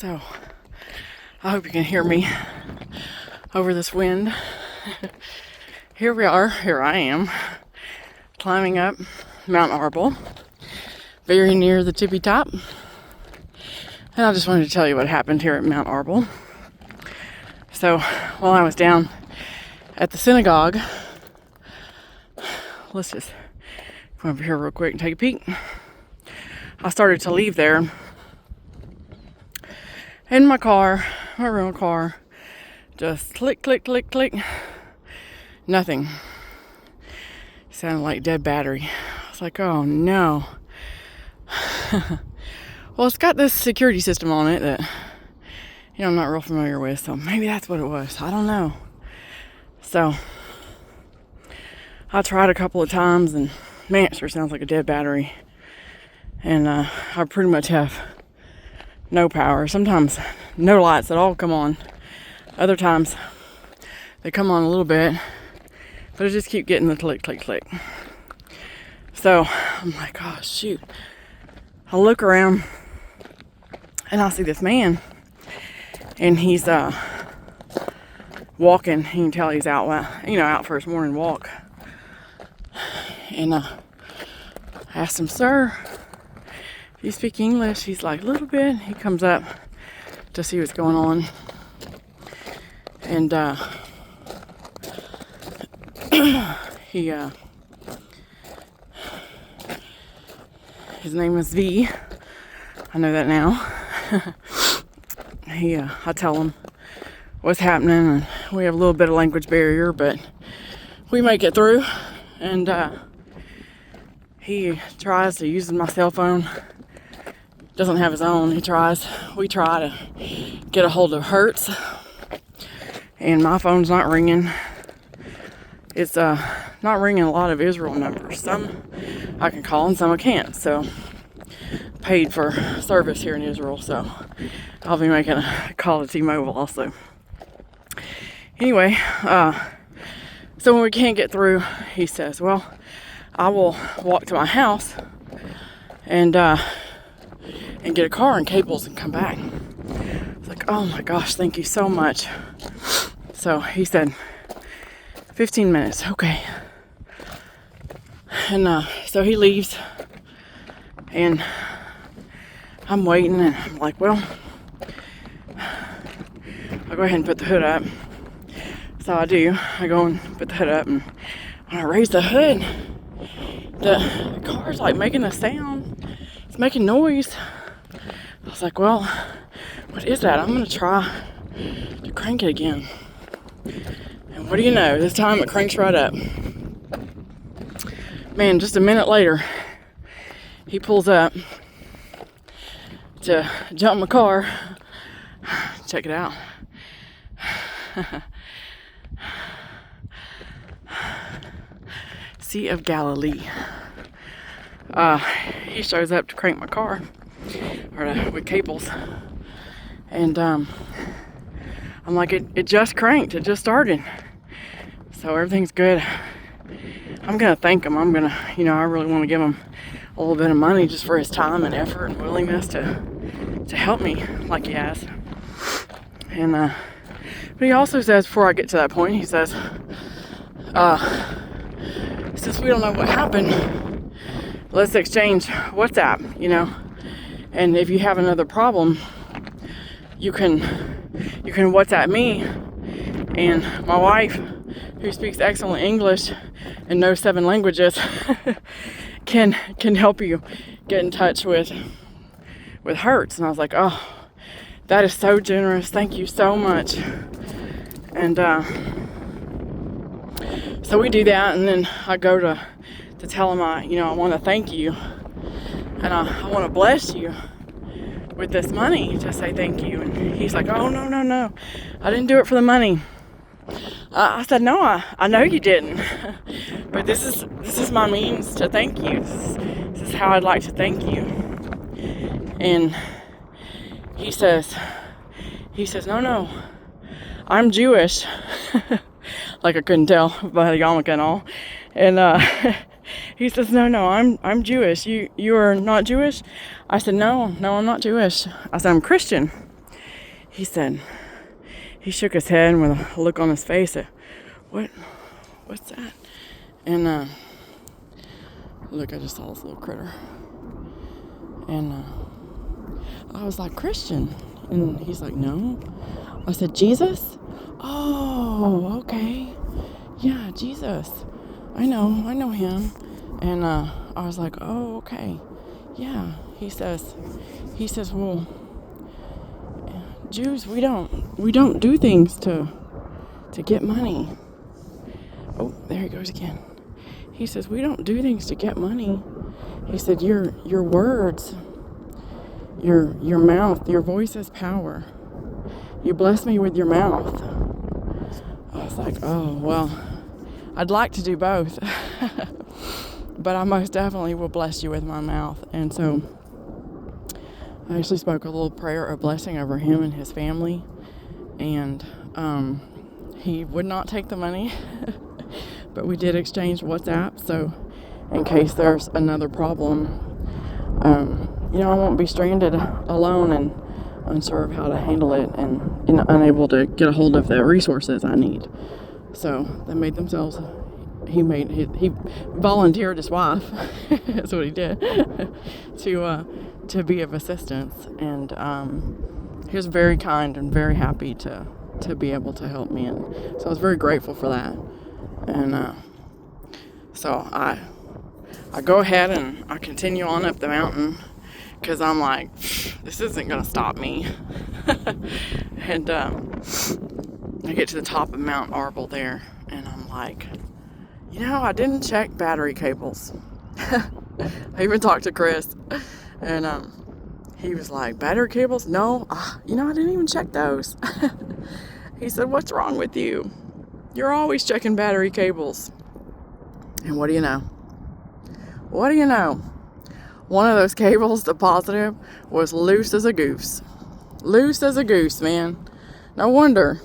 So, I hope you can hear me over this wind. Here I am, climbing up Mt Arbel, very near the tippy top. And I just wanted to tell you what happened here at Mt Arbel. So, while I was down at the synagogue, let's just come over here real quick and take a peek. I started to leave there in my car, my rental car, just click, click, click, click. Nothing. Sounded like dead battery. I was like, oh no. Well, it's got this security system on it that, I'm not real familiar with, so maybe that's what it was. I don't know. So, I tried a couple of times, and man, it sure sounds like a dead battery. And I pretty much have no power. Sometimes no lights at all come on. Other times they come on a little bit, but I just keep getting the click, click, click. So I'm like, oh shoot. I look around and I see this man, and he's walking. You can tell he's out for his morning walk. And I asked him, sir, do you speak English? He's like, a little bit. He comes up to see what's going on. And his name is V. I know that now. I tell him what's happening, and we have a little bit of language barrier, but we make it through. And he tries to use my cell phone. Doesn't have his own. We try to get a hold of Hertz, and my phone's not ringing. It's not ringing a lot of Israel numbers. Some I can call and some I can't. So paid for service here in Israel, so I'll be making a call to T-Mobile also. Anyway, so when we can't get through, he says, well, I will walk to my house and get a car and cables and come back. It's like, oh my gosh, thank you so much. So he said 15 minutes. Okay. And so he leaves, and I'm waiting, and I'm like, well, I'll go ahead and put the hood up. So I do. I go and put the hood up, and when I raise the hood, the car's like making a sound. It's making noise. I was like, well, what is that? I'm going to try to crank it again. And what do you know? This time it cranks right up. Man, just a minute later, he pulls up to jump in my car. Check it out. Sea of Galilee. He shows up to crank my car, with cables, and I'm like, it just cranked, it just started, so everything's good. I'm gonna thank him. I'm gonna, I really want to give him a little bit of money just for his time and effort and willingness to help me like he has. And but he also says, before I get to that point, he says, since we don't know what happened, let's exchange WhatsApp, and if you have another problem, you can WhatsApp me, and my wife, who speaks excellent English and knows 7 languages, can help you get in touch with Hertz. And I was like, oh, that is so generous. Thank you so much. And so we do that, and then I go to tell him I want to thank you, and I want to bless you with this money to say thank you. And he's like, oh, no, I didn't do it for the money. I said, no, I know you didn't, but this is my means to thank you. This is how I'd like to thank you. And he says, no, I'm Jewish. Like I couldn't tell by the yarmulke and all. And he says, no, I'm Jewish. You are not Jewish? I said, no, I'm not Jewish. I said, I'm Christian. he said, he shook his head with a look on his face. What's that? And look, I just saw this little critter. And I was like, Christian. And he's like, no. I said, Jesus? Oh, okay. Yeah, Jesus. I know him. And I was like, oh, okay. Yeah. He says, well, Jews, we don't do things to get money. Oh, there he goes again. He says, we don't do things to get money. He said, your words, your mouth, your voice has power. You bless me with your mouth. I was like, oh, well, I'd like to do both. But I most definitely will bless you with my mouth. And so I actually spoke a little prayer of blessing over him and his family. And he would not take the money. But we did exchange WhatsApp. So in case there's another problem, I won't be stranded alone and unsure of how to handle it and unable to get a hold of the resources I need. So they made themselves, he volunteered his wife, that's what he did, to be of assistance. And he was very kind and very happy to be able to help me. And so I was very grateful for that. And so I go ahead and I continue on up the mountain, because I'm like, this isn't going to stop me. And I get to the top of Mount Arbel there, and I'm like, I didn't check battery cables. I even talked to Chris, and he was like, battery cables? No, I didn't even check those. He said, what's wrong with you? You're always checking battery cables. And what do you know? One of those cables, the positive, was loose as a goose. Loose as a goose, man. No wonder.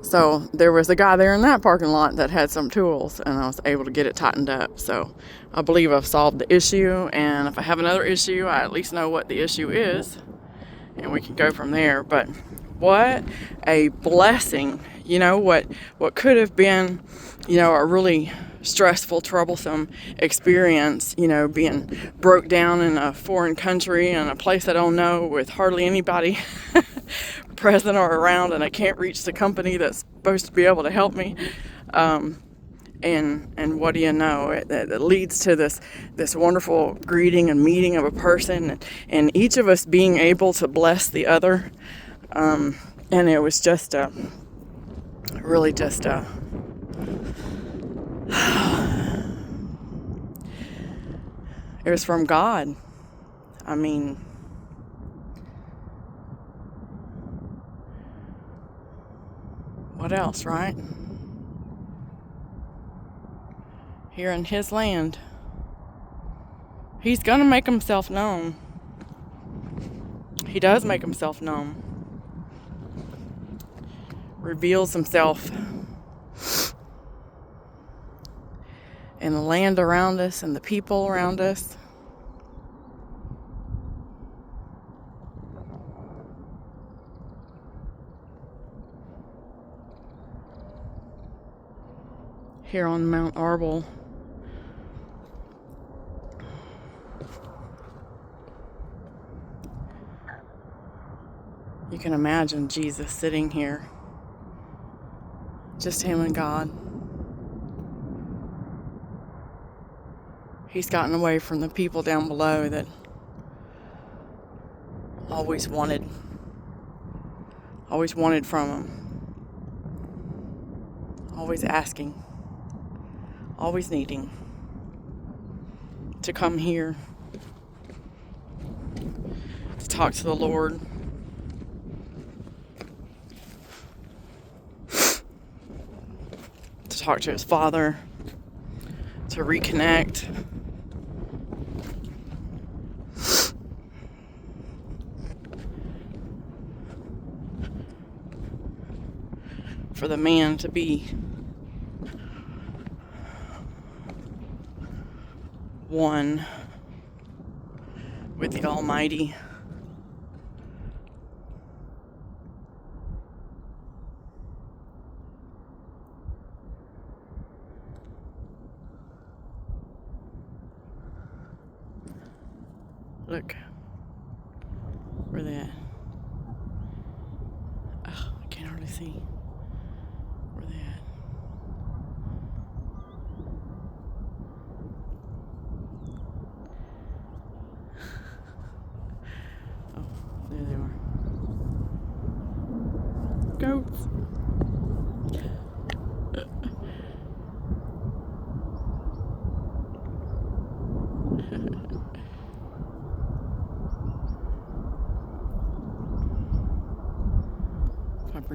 So there was a guy there in that parking lot that had some tools, and I was able to get it tightened up. So I believe I've solved the issue, and if I have another issue, I at least know what the issue is, and we can go from there. But what a blessing. What could have been, a really stressful, troublesome experience, being broke down in a foreign country in a place I don't know with hardly anybody present or around, and I can't reach the company that's supposed to be able to help me. And what do you know? It leads to this wonderful greeting and meeting of a person, and each of us being able to bless the other. And it was just really just it was from God. I mean, what else, right? Here in his land, he's gonna make himself known. He does make himself known. Reveals himself in the land around us and the people around us. Here on Mount Arbel, you can imagine Jesus sitting here, just him and God. He's gotten away from the people down below that always wanted from him, always asking, always needing to come here to talk to the Lord. To talk to his Father, to reconnect. For the man to be one with the Almighty. Look. Where they at? Oh, I can't hardly see. Where they at? Oh, there they are. Goats.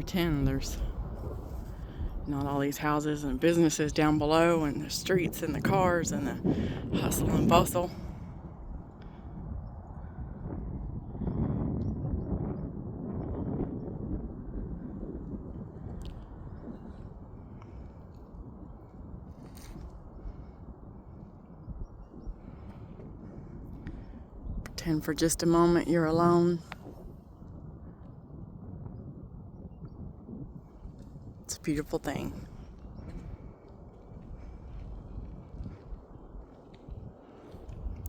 10, there's not all these houses and businesses down below, and the streets and the cars and the hustle and bustle. Pretend for just a moment you're alone. It's a beautiful thing.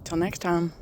Till next time.